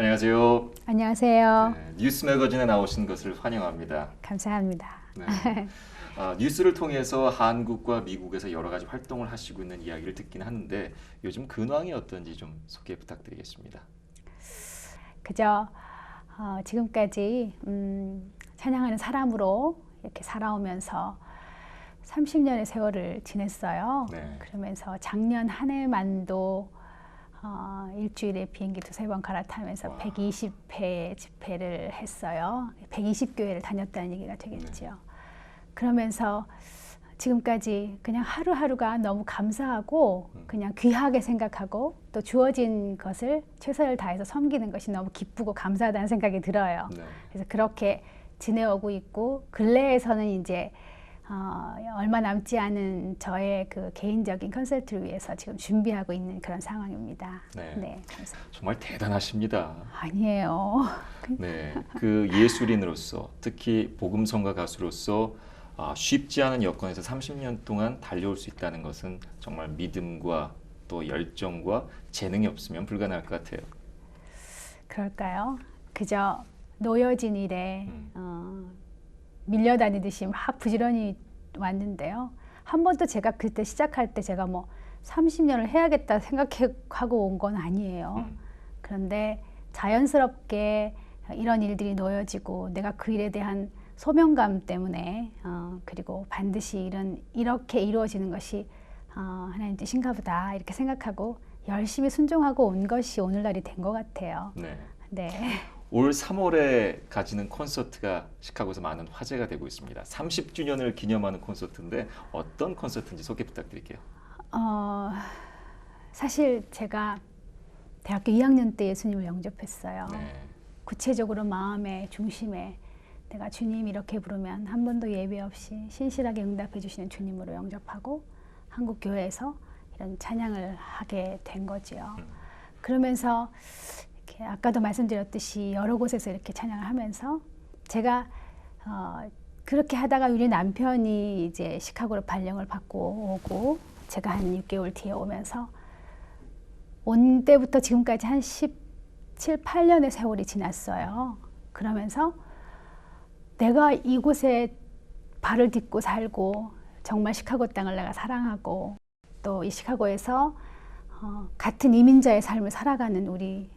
안녕하세요. 안녕하세요. 네, 뉴스 매거진에 나오신 것을 환영합니다. 감사합니다. 네. 뉴스를 통해서 한국과 미국에서 여러 가지 활동을 하시고 있는 이야기를 듣긴 하는데 요즘 근황이 어떤지 좀 소개 부탁드리겠습니다. 그저 지금까지 찬양하는 사람으로 이렇게 살아오면서 30년의 세월을 지냈어요. 네. 그러면서 작년 한 해만도 일주일에 비행기 두세 번 갈아타면서 와. 120회 집회를 했어요. 120교회를 다녔다는 얘기가 되겠죠. 네. 그러면서 지금까지 그냥 하루하루가 너무 감사하고 그냥 귀하게 생각하고 또 주어진 것을 최선을 다해서 섬기는 것이 너무 기쁘고 감사하다는 생각이 들어요. 네. 그래서 그렇게 지내오고 있고 근래에서는 이제 얼마 남지 않은 저의 그 개인적인 콘서트를 위해서 지금 준비하고 있는 그런 상황입니다. 네. 네, 감사합니다. 정말 대단하십니다. 아니에요. 네, 그 예술인으로서 특히 복음성가 가수로서 쉽지 않은 여건에서 30년 동안 달려올 수 있다는 것은 정말 믿음과 또 열정과 재능이 없으면 불가능할 것 같아요. 그럴까요? 그저 놓여진 일에 밀려다니듯이 막 부지런히 왔는데요. 한 번도 제가 그때 시작할 때 제가 뭐 30년을 해야겠다 생각하고 온 건 아니에요. 그런데 자연스럽게 이런 일들이 놓여지고 내가 그 일에 대한 소명감 때문에 그리고 반드시 이렇게 이루어지는 것이 하나님 뜻인가 보다 이렇게 생각하고 열심히 순종하고 온 것이 오늘날이 된 것 같아요. 네. 네. 올 3월에 가지는 콘서트가 시카고에서 많은 화제가 되고 있습니다. 30주년을 기념하는 콘서트인데 어떤 콘서트인지 소개 부탁드릴게요. 사실 제가 대학교 2학년 때 예수님을 영접했어요. 네. 구체적으로 마음의 중심에 내가 주님 이렇게 부르면 한 번도 예배 없이 신실하게 응답해 주시는 주님으로 영접하고 한국 교회에서 이런 찬양을 하게 된 거지요. 그러면서 이렇게 아까도 말씀드렸듯이 여러 곳에서 이렇게 찬양을 하면서 제가 그렇게 하다가 우리 남편이 이제 시카고로 발령을 받고 오고 제가 한 6개월 뒤에 오면서 온 때부터 지금까지 한 17, 8년의 세월이 지났어요. 그러면서 내가 이곳에 발을 딛고 살고 정말 시카고 땅을 내가 사랑하고 또 이 시카고에서 같은 이민자의 삶을 살아가는 우리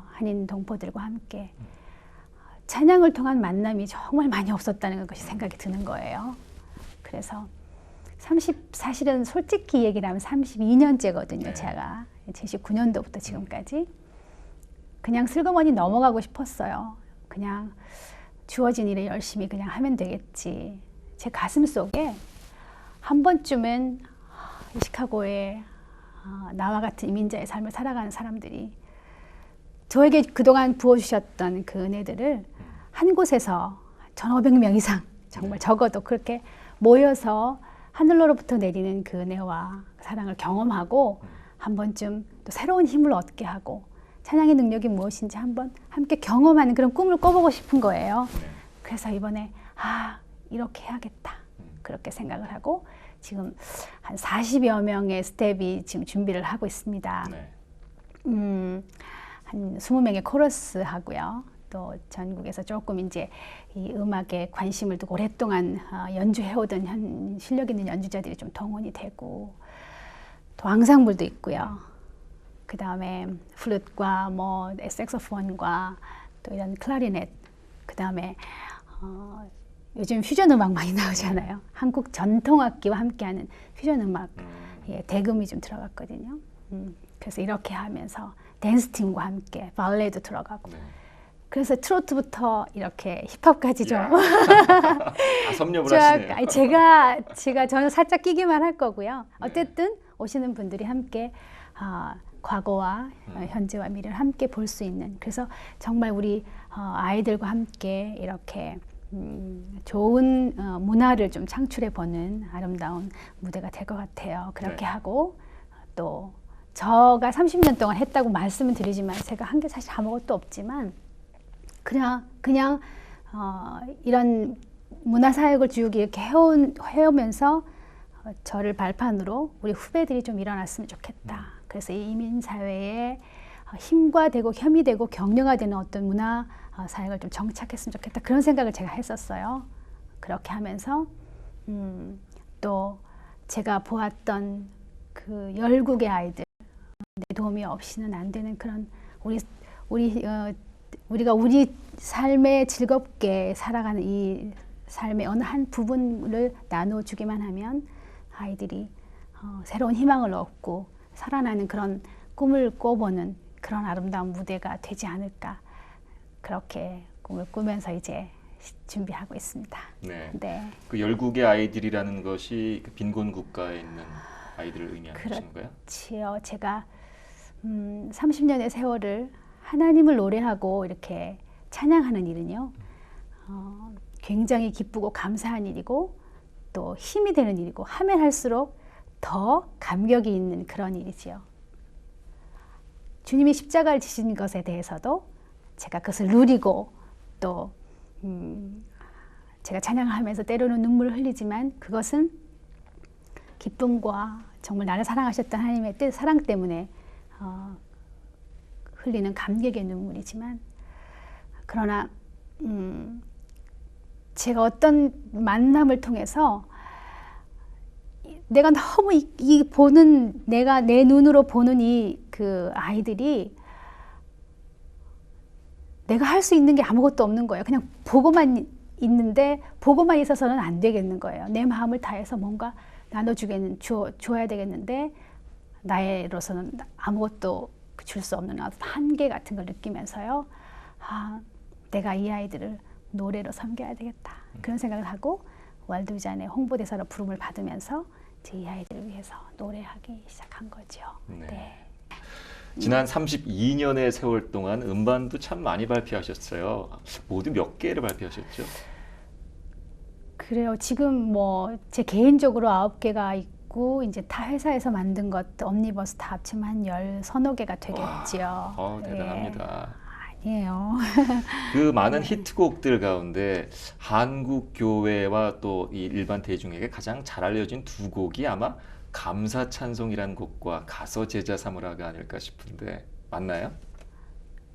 한인 동포들과 함께 찬양을 통한 만남이 정말 많이 없었다는 것이 생각이 드는 거예요. 그래서 사실은 솔직히 얘기를 하면 32년째거든요. 네. 제가 79년도부터 지금까지 그냥 슬그머니 넘어가고 싶었어요. 그냥 주어진 일에 열심히 그냥 하면 되겠지. 제 가슴 속에 한 번쯤은 이 시카고에 나와 같은 이민자의 삶을 살아가는 사람들이 저에게 그동안 부어주셨던 그 은혜들을 한 곳에서 1,500명 이상 정말 적어도 그렇게 모여서 하늘로부터 내리는 그 은혜와 사랑을 경험하고 한 번쯤 또 새로운 힘을 얻게 하고 찬양의 능력이 무엇인지 한번 함께 경험하는 그런 꿈을 꿔보고 싶은 거예요. 그래서 이번에 이렇게 해야겠다 그렇게 생각을 하고 지금 한 40여 명의 스텝이 지금 준비를 하고 있습니다. 네. 한 20명의 코러스 하고요. 또 전국에서 조금 이제 이 음악에 관심을 두고 오랫동안 연주해오던 실력 있는 연주자들이 좀 동원이 되고 또 앙상블도 있고요. 그 다음에 플룻과 뭐 색소폰과 또 이런 클라리넷, 그 다음에 요즘 퓨전 음악 많이 나오잖아요. 한국 전통 악기와 함께하는 퓨전 음악, 대금이 좀 들어갔거든요. 그래서 이렇게 하면서 댄스 팀과 함께 발레도 들어가고. 네. 그래서 트로트부터 이렇게 힙합까지 좀. 섭렵을 하시네요. 제가 저는 살짝 끼기만 할 거고요. 어쨌든 오시는 분들이 함께 과거와 현재와 미래를 함께 볼 수 있는, 그래서 정말 우리 아이들과 함께 이렇게 좋은 문화를 좀 창출해 보는 아름다운 무대가 될 것 같아요. 그렇게 하고 또 저가 30년 동안 했다고 말씀을 드리지만 제가 한 게 사실 아무것도 없지만 그냥 이런 문화 사역을 쭉 이렇게 해오면서 저를 발판으로 우리 후배들이 좀 일어났으면 좋겠다. 그래서 이 이민 사회에 힘과 되고 혐이 되고 격려가 되는 어떤 문화 사역을 좀 정착했으면 좋겠다. 그런 생각을 제가 했었어요. 그렇게 하면서 또 제가 보았던 그 열국의 아이들, 내 도움이 없이는 안 되는 그런 우리가 우리 삶에 즐겁게 살아가는 이 삶의 어느 한 부분을 나눠주기만 하면 아이들이 새로운 희망을 얻고 살아나는 그런 꿈을 꿔보는 그런 아름다운 무대가 되지 않을까, 그렇게 꿈을 꾸면서 이제 준비하고 있습니다. 네. 네. 그 열국의 아이들이라는 것이 그 빈곤 국가에 있는 아이들을 의미하는 것인가요? 그렇지요. 제가 30년의 세월을 하나님을 노래하고 이렇게 찬양하는 일은요, 굉장히 기쁘고 감사한 일이고 또 힘이 되는 일이고 하면 할수록 더 감격이 있는 그런 일이지요. 주님이 십자가를 지신 것에 대해서도 제가 그것을 누리고 또 제가 찬양을 하면서 때로는 눈물을 흘리지만 그것은 기쁨과 정말 나를 사랑하셨던 하나님의 뜻, 사랑 때문에 흘리는 감격의 눈물이지만, 그러나 제가 어떤 만남을 통해서 내가 너무 내가 내 눈으로 보는 이 그 아이들이 내가 할 수 있는 게 아무것도 없는 거예요. 그냥 보고만 있는데 보고만 있어서는 안 되겠는 거예요. 내 마음을 다해서 뭔가 줘야 되겠는데 나로서는 아무것도 줄 수 없는 한계 같은 걸 느끼면서요. 내가 이 아이들을 노래로 섬겨야 되겠다. 그런 생각을 하고 월드비전의 홍보대사로 부름을 받으면서 이 아이들을 위해서 노래하기 시작한 거죠. 네. 네. 지난 32년의 세월 동안 음반도 참 많이 발표하셨어요. 모두 몇 개를 발표하셨죠? 그래요. 지금 뭐 제 개인적으로 9개가 있고 이제 타 회사에서 만든 것 엄니버스 다 합치면 한 10서너 개가 되겠지요. 대단합니다. 아니에요. 그 많은 히트곡들 가운데 한국 교회와 또 이 일반 대중에게 가장 잘 알려진 두 곡이 아마 감사 찬송이라는 곡과 가서 제자 삼으라가 아닐까 싶은데 맞나요?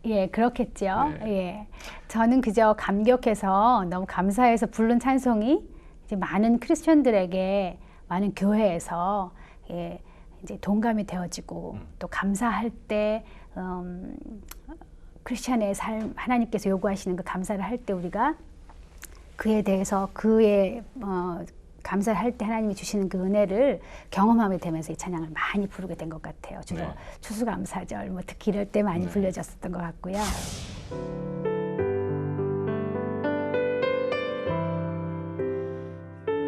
예, 그렇겠죠. 네. 예, 저는 그저 감격해서 너무 감사해서 부른 찬송이 이제 많은 크리스천들에게, 많은 교회에서 이제 동감이 되어지고 또 감사할 때 크리스천의 삶, 하나님께서 요구하시는 그 감사를 할 때 우리가 그에 대해서 그의 감사를 할 때 하나님이 주시는 그 은혜를 경험하게 되면서 이 찬양을 많이 부르게 된 것 같아요. 주로 네. 추수감사절 뭐 특히 이럴 때 많이 네. 불려졌었던 것 같고요.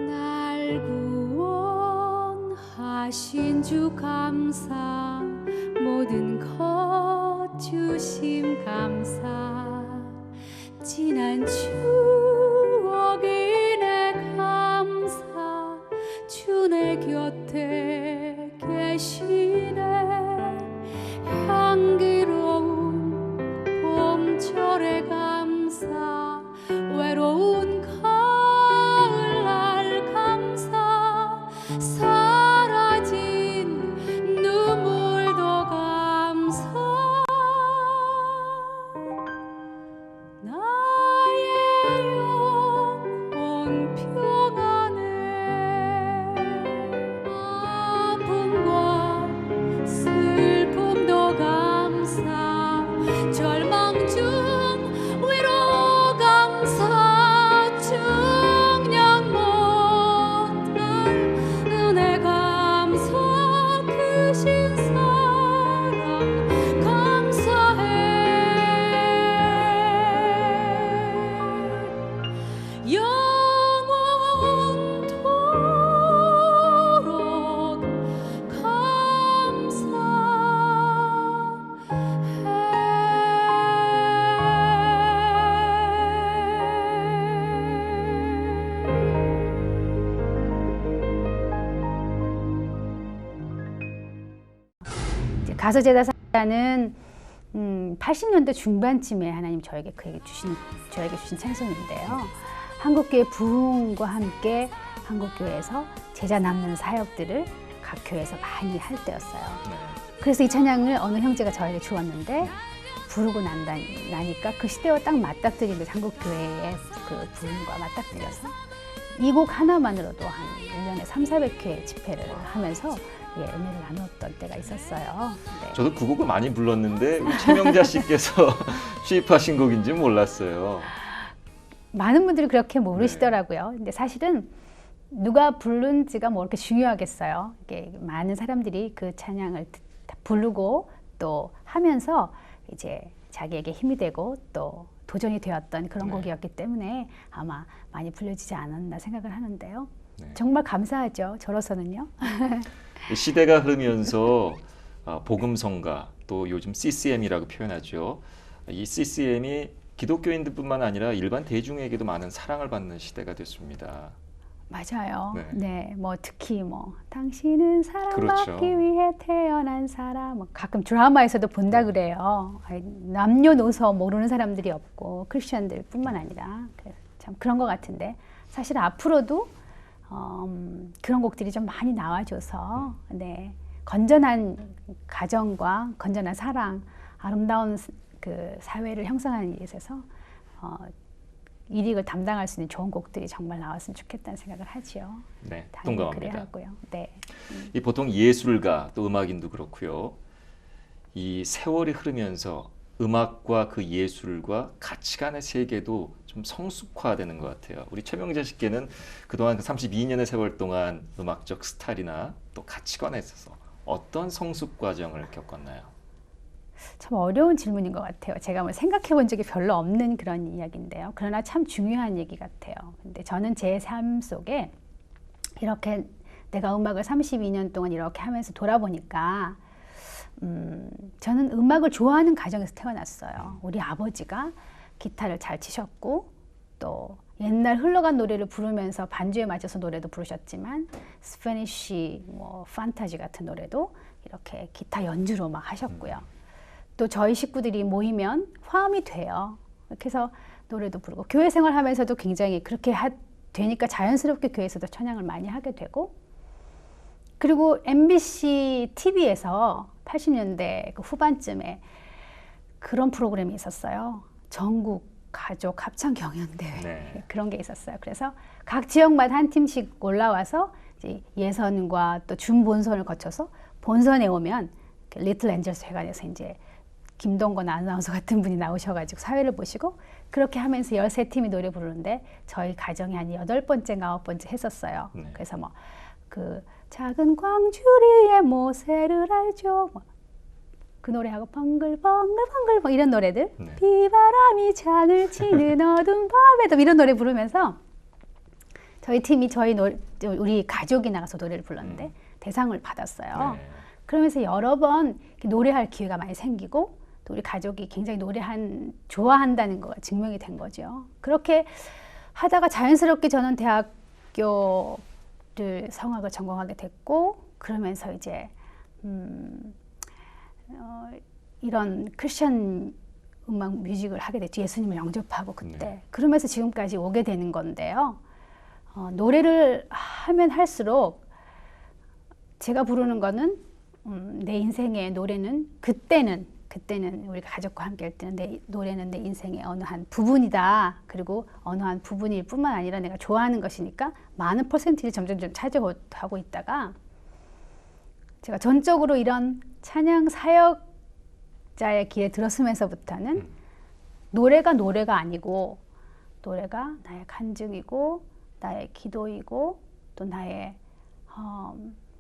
날 구원하신 주 감사, 모든 것 주심 감사, 지난 추억이 내 감사, 주 내 곁에 계시네. 향기로운 봄철의 감사, 외로운 가을날 감사, 사라진 눈물도 감사, 나의 영혼 평안해. 아픔과 슬픔도 감사, 절망 중 위로 감사, 중량 못한 은혜 감사, 크신 사랑 감사해. 영원토록 이제 가서 제자 사는 80년대 중반쯤에 하나님 저에게 주신 찬송인데요. 한국교회 부흥과 함께 한국교회에서 제자 남는 사역들을 각 교회에서 많이 할 때였어요. 네. 그래서 이 찬양을 어느 형제가 저에게 주었는데 부르고 나니까 그 시대와 딱 맞닥뜨리면서 한국 교회의 그 부흥과 맞닥뜨려서 이 곡 하나만으로도 한 1년에 300~400회 집회를 하면서 은혜를 나눴던 때가 있었어요. 네. 저도 그 곡을 많이 불렀는데 우리 최명자 씨께서 취입하신 곡인지 몰랐어요. 많은 분들이 그렇게 모르시더라고요. 근데 사실은 누가 부른지가 뭐 그렇게 중요하겠어요. 이게 많은 사람들이 그 찬양을 부르고 또 하면서 이제 자기에게 힘이 되고 또 도전이 되었던 그런 곡이었기 때문에 아마 많이 불려지지 않았나 생각을 하는데요. 정말 감사하죠. 저로서는요. 시대가 흐르면서 복음성가 또 요즘 CCM이라고 표현하죠. 이 CCM이 기독교인들뿐만 아니라 일반 대중에게도 많은 사랑을 받는 시대가 됐습니다. 맞아요. 네, 뭐 특히 뭐 당신은 사랑받기 그렇죠. 위해 태어난 사람. 뭐 가끔 드라마에서도 본다 그래요. 남녀노소 모르는 사람들이 없고 크리스천들뿐만 아니라 참 그런 것 같은데 사실 앞으로도 그런 곡들이 좀 많이 나와줘서 건전한 가정과 건전한 사랑, 아름다운 그 사회를 형성하는 일에 있어서 일익을 담당할 수 있는 좋은 곡들이 정말 나왔으면 좋겠다는 생각을 하지요. 네, 당연히 동감합니다. 그래야 하고요. 네. 이 보통 예술가 또 음악인도 그렇고요. 이 세월이 흐르면서 음악과 그 예술과 가치관의 세계도 좀 성숙화되는 것 같아요. 우리 최명자 씨께는 그동안 그 32년의 세월 동안 음악적 스타일이나 또 가치관에 있어서 어떤 성숙 과정을 겪었나요? 참 어려운 질문인 것 같아요. 제가 뭐 생각해 본 적이 별로 없는 그런 이야기인데요. 그러나 참 중요한 얘기 같아요. 근데 저는 제 삶 속에 이렇게 내가 음악을 32년 동안 이렇게 하면서 돌아보니까 저는 음악을 좋아하는 가정에서 태어났어요. 우리 아버지가 기타를 잘 치셨고 또 옛날 흘러간 노래를 부르면서 반주에 맞춰서 노래도 부르셨지만 스페니쉬, 뭐 판타지 같은 노래도 이렇게 기타 연주로 막 하셨고요. 또 저희 식구들이 모이면 화음이 돼요. 그래서 노래도 부르고 교회 생활하면서도 굉장히 그렇게 되니까 자연스럽게 교회에서도 찬양을 많이 하게 되고 그리고 MBC TV에서 80년대 그 후반쯤에 그런 프로그램이 있었어요. 전국 가족 합창 경연대회 그런 게 있었어요. 그래서 각 지역마다 한 팀씩 올라와서 이제 예선과 또 준본선을 거쳐서 본선에 오면 그 리틀 엔젤스 회관에서 이제 김동건 아나운서 같은 분이 나오셔가지고 사회를 보시고 그렇게 하면서 13팀이 노래 부르는데 저희 가정이 한 8번째인가 9번째 했었어요. 그래서 뭐 그 작은 광주리의 모세를 알죠. 뭐 그 노래하고 벙글벙글벙글 이런 노래들 비바람이 창을 치는 어두운 밤에도 이런 노래 부르면서 저희 팀이 우리 가족이 나가서 노래를 불렀는데 대상을 받았어요. 그러면서 여러 번 노래할 기회가 많이 생기고 또 우리 가족이 굉장히 좋아한다는 거가 증명이 된 거죠. 그렇게 하다가 자연스럽게 저는 대학교를 성악을 전공하게 됐고 그러면서 이제 이런 크리스천 음악 뮤직을 하게 됐죠. 예수님을 영접하고 그때. 그러면서 지금까지 오게 되는 건데요. 노래를 하면 할수록 제가 부르는 거는 내 인생의 노래는 그때는 우리가 가족과 함께 할 때는 내 노래는 내 인생의 어느 한 부분이다. 그리고 어느 한 부분일 뿐만 아니라 내가 좋아하는 것이니까 많은 퍼센티를 점점 차지하고 있다가 제가 전적으로 이런 찬양 사역자의 길에 들어서면서부터는 노래가 아니고 노래가 나의 간증이고 나의 기도이고 또 나의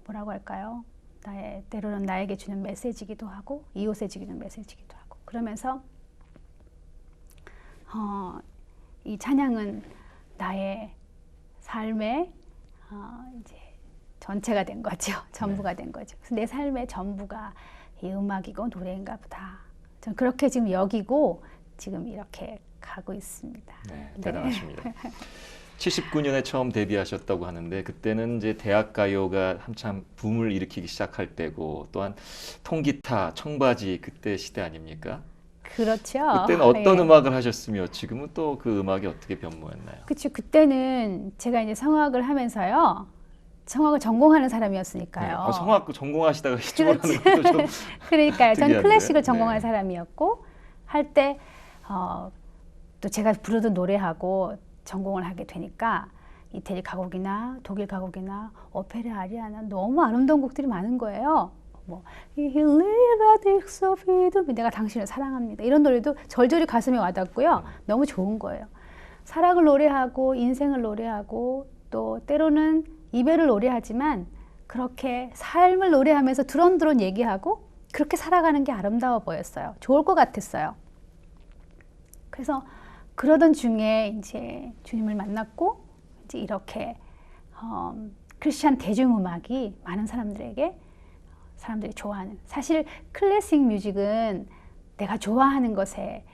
뭐라고 할까요? 때로는 나에게 주는 메시지이기도 하고 이웃에 주는 메시지이기도 하고 그러면서 이 찬양은 나의 삶의 이제 전체가 된 거죠. 전부가 된 거죠. 그래서 내 삶의 전부가 이 음악이고 노래인가 보다. 저는 그렇게 지금 여기고 지금 이렇게 가고 있습니다. 네, 대단하십니다. 79년에 처음 데뷔하셨다고 하는데 그때는 이제 대학 가요가 한참 붐을 일으키기 시작할 때고 또한 통기타, 청바지 그때 시대 아닙니까? 그렇죠. 그때는 어떤 음악을 하셨으며 지금은 또 그 음악이 어떻게 변모했나요? 그렇죠. 그때는 제가 이제 성악을 하면서요. 성악을 전공하는 사람이었으니까요. 네. 성악 전공하시다가 이쪽으로 그렇지. 하는 것도 좀 그러니까요. 전 특이한데. 클래식을 전공한 네. 사람이었고 할 때 또 제가 부르던 노래하고 전공을 하게 되니까 이태리 가곡이나 독일 가곡이나 오페라 아리아나 너무 아름다운 곡들이 많은 거예요. 뭐 내가 당신을 사랑합니다. 이런 노래도 절절히 가슴에 와닿고요. 너무 좋은 거예요. 사랑을 노래하고 인생을 노래하고 또 때로는 이별을 노래하지만 그렇게 삶을 노래하면서 두런두런 얘기하고 그렇게 살아가는 게 아름다워 보였어요. 좋을 것 같았어요. 그래서 그러던 중에 이제 주님을 만났고 이제 이렇게 크리스찬 대중음악이 많은 사람들이 좋아하는, 사실 클래식 뮤직은 내가 좋아하는 것에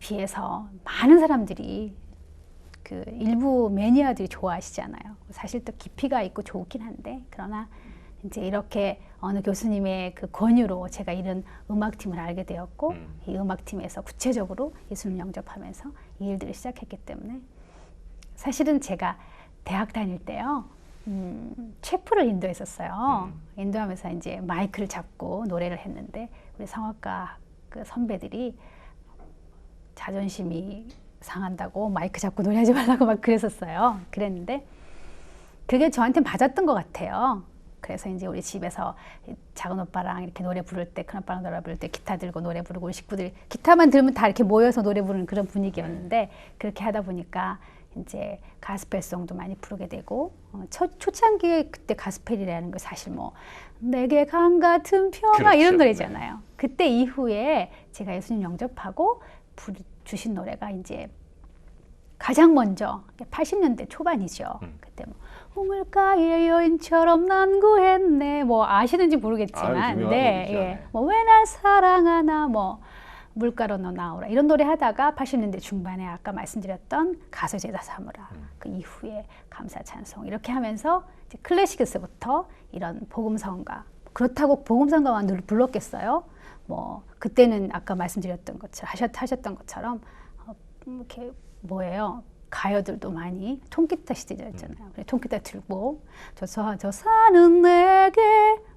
비해서 많은 사람들이 그 일부 매니아들이 좋아하시잖아요. 사실 또 깊이가 있고 좋긴 한데, 그러나 이제 이렇게 어느 교수님의 그 권유로 제가 이런 음악팀을 알게 되었고 이 음악팀에서 구체적으로 예수님 영접하면서 이 일들을 시작했기 때문에, 사실은 제가 대학 다닐 때요 체프를 인도했었어요. 인도하면서 이제 마이크를 잡고 노래를 했는데 우리 성악가 그 선배들이 자존심이 상한다고 마이크 잡고 노래하지 말라고 막 그랬었어요. 그랬는데 그게 저한테 맞았던 것 같아요. 그래서 이제 우리 집에서 작은 오빠랑 이렇게 노래 부를 때, 큰 오빠랑 노래 부를 때 기타 들고 노래 부르고 우리 식구들이 기타만 들으면 다 이렇게 모여서 노래 부르는 그런 분위기였는데, 그렇게 하다 보니까 이제 가스펠송도 많이 부르게 되고, 초창기에 그때 가스펠이라는 거 사실 뭐 내게 강 같은 평화 그렇죠. 이런 노래잖아요. 그때 이후에 제가 예수님 영접하고 주신 노래가 이제 가장 먼저 80년대 초반이죠. 그때 뭐 우물가의 여인처럼 난 구했네, 뭐 아시는지 모르겠지만, 네, 예, 뭐 왜 날 사랑하나, 뭐 물가로 너 나오라 이런 노래 하다가 80년대 중반에 아까 말씀드렸던 가수 제자 삼으라, 그 이후에 감사 찬송 이렇게 하면서 이제 클래식에서부터 이런 복음성가, 그렇다고 복음성가만 늘 불렀겠어요? 뭐 그때는 아까 말씀드렸던 것처럼 하셨던 것처럼 이렇게 뭐예요? 가요들도 많이 통기타 시대였잖아요. 통기타 들고 저 사는 내게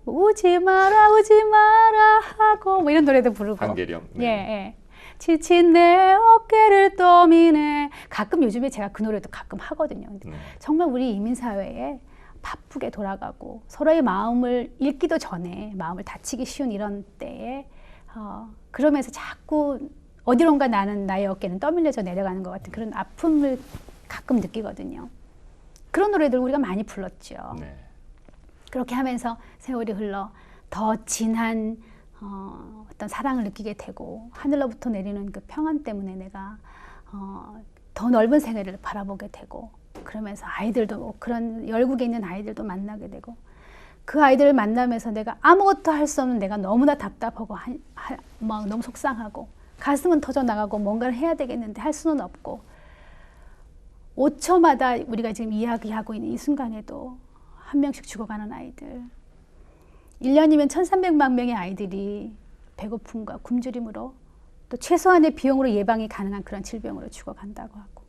오지 마라 하고 뭐 이런 노래도 부르고. 한계령. 네. 예, 예. 지친 내 어깨를 떠미네. 가끔 요즘에 제가 그 노래도 가끔 하거든요. 근데 정말 우리 이민사회에 바쁘게 돌아가고 서로의 마음을 읽기도 전에 마음을 다치기 쉬운 이런 때에 그러면서 자꾸 어디론가 나의 어깨는 떠밀려져 내려가는 것 같은 그런 아픔을 가끔 느끼거든요. 그런 노래들 우리가 많이 불렀죠. 네. 그렇게 하면서 세월이 흘러 더 진한 어떤 사랑을 느끼게 되고, 하늘로부터 내리는 그 평안 때문에 내가 더 넓은 세계를 바라보게 되고, 그러면서 아이들도, 그런 열국에 있는 아이들도 만나게 되고, 그 아이들을 만나면서 내가 아무것도 할 수 없는 내가 너무나 답답하고 막 너무 속상하고 가슴은 터져나가고 뭔가를 해야 되겠는데 할 수는 없고, 5초마다 우리가 지금 이야기하고 있는 이 순간에도 한 명씩 죽어가는 아이들, 1년이면 1300만 명의 아이들이 배고픔과 굶주림으로, 또 최소한의 비용으로 예방이 가능한 그런 질병으로 죽어간다고 하고,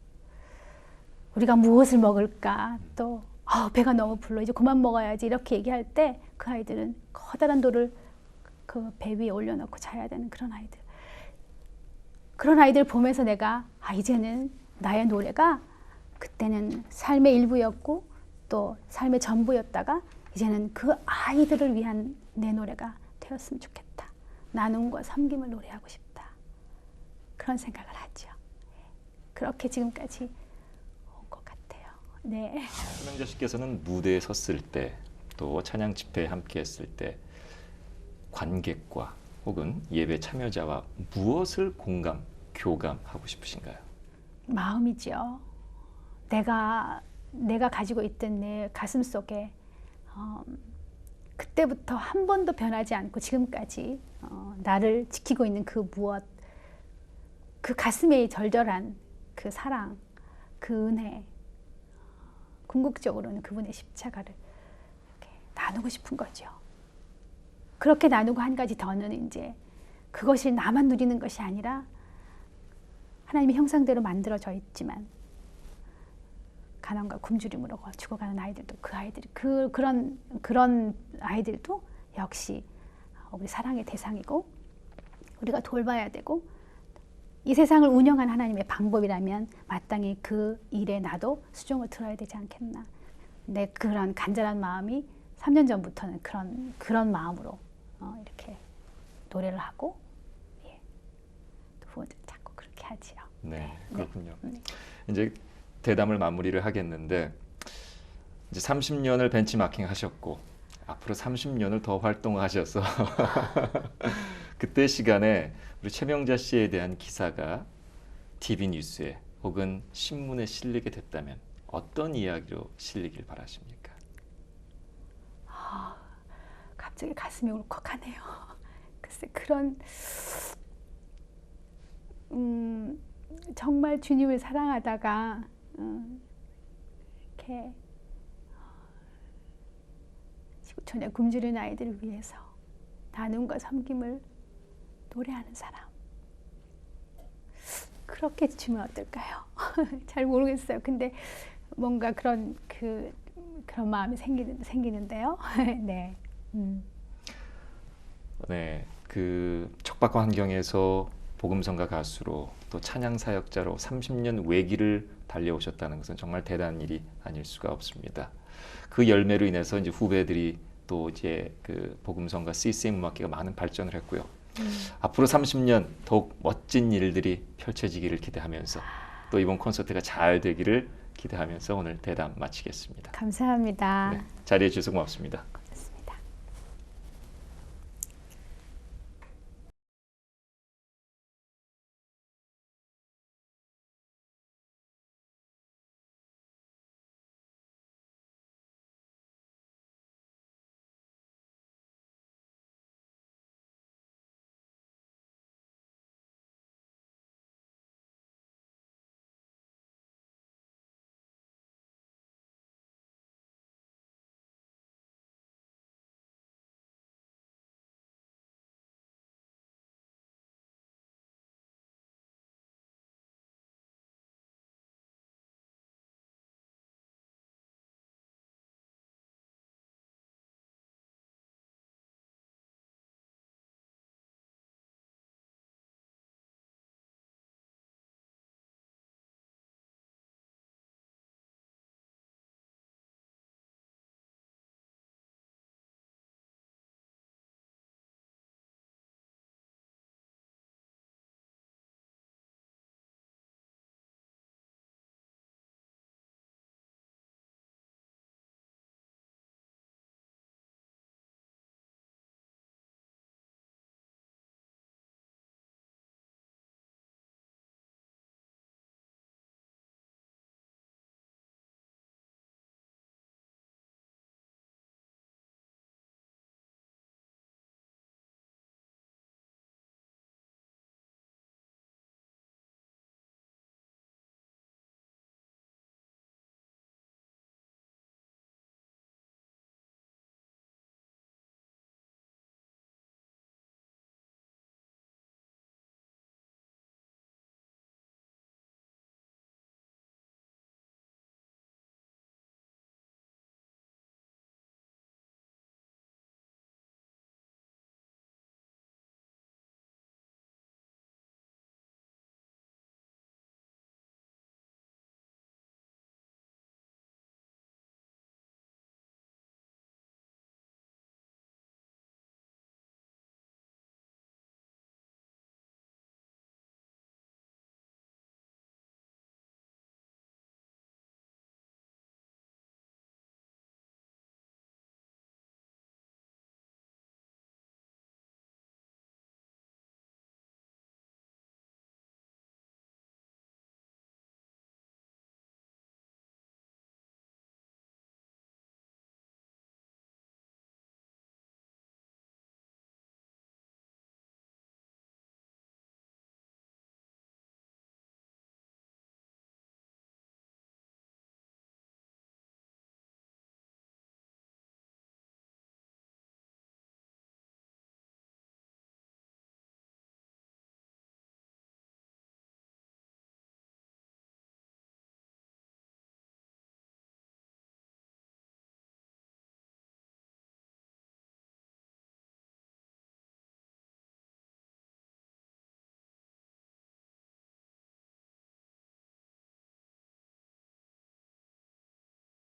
우리가 무엇을 먹을까, 또 배가 너무 불러 이제 그만 먹어야지 이렇게 얘기할 때 그 아이들은 커다란 돌을 그 배 위에 올려놓고 자야 되는 그런 아이들. 그런 아이들 보면서 내가 이제는 나의 노래가 그때는 삶의 일부였고 또 삶의 전부였다가 이제는 그 아이들을 위한 내 노래가 되었으면 좋겠다. 나눔과 섬김을 노래하고 싶다. 그런 생각을 하죠. 그렇게 지금까지 온 것 같아요. 네. 손영자 씨께서는 무대에 섰을 때, 또 찬양 집회에 함께했을 때 관객과 혹은 예배 참여자와 무엇을 교감하고 싶으신가요? 마음이죠. 내가 가지고 있던 내 가슴 속에 그때부터 한 번도 변하지 않고 지금까지 나를 지키고 있는 그 무엇, 그 가슴에 절절한 그 사랑, 그 은혜, 궁극적으로는 그분의 십자가를 이렇게 나누고 싶은 거죠. 그렇게 나누고 한 가지 더는 이제 그것이 나만 누리는 것이 아니라 하나님의 형상대로 만들어져 있지만 가난과 굶주림으로 죽어가는 아이들도 그 아이들이 그런 아이들도 역시 우리 사랑의 대상이고 우리가 돌봐야 되고 이 세상을 운영한 하나님의 방법이라면 마땅히 그 일에 나도 수종을 들어야 되지 않겠나. 내 그런 간절한 마음이 3년 전부터는 그런 마음으로 이렇게 노래를 하고 부모들 자꾸 그렇게 하지요. 네, 그렇군요. 이제 대담을 마무리를 하겠는데 이제 30년을 벤치마킹 하셨고 앞으로 30년을 더 활동하셔서 그때 시간에 우리 최명자 씨에 대한 기사가 TV 뉴스에 혹은 신문에 실리게 됐다면 어떤 이야기로 실리길 바라십니까? 갑자기 가슴이 울컥하네요. 글쎄 그런 정말 주님을 사랑하다가 이렇게 지구촌에 굶주린 아이들을 위해서 나눔과 섬김을 노래하는 사람. 그렇게 주면 어떨까요? 잘 모르겠어요. 근데 뭔가 그런 마음이 생기는데요. 네. 네, 그 척박한 환경에서 복음성가 가수로 또 찬양 사역자로 30년 외길을 달려오셨다는 것은 정말 대단한 일이 아닐 수가 없습니다. 그 열매로 인해서 이제 후배들이 또 이제 그 복음성가 CCM 음악계가 많은 발전을 했고요. 앞으로 30년 더욱 멋진 일들이 펼쳐지기를 기대하면서 또 이번 콘서트가 잘 되기를 기대하면서 오늘 대담 마치겠습니다. 감사합니다. 네, 자리해 주셔서 고맙습니다.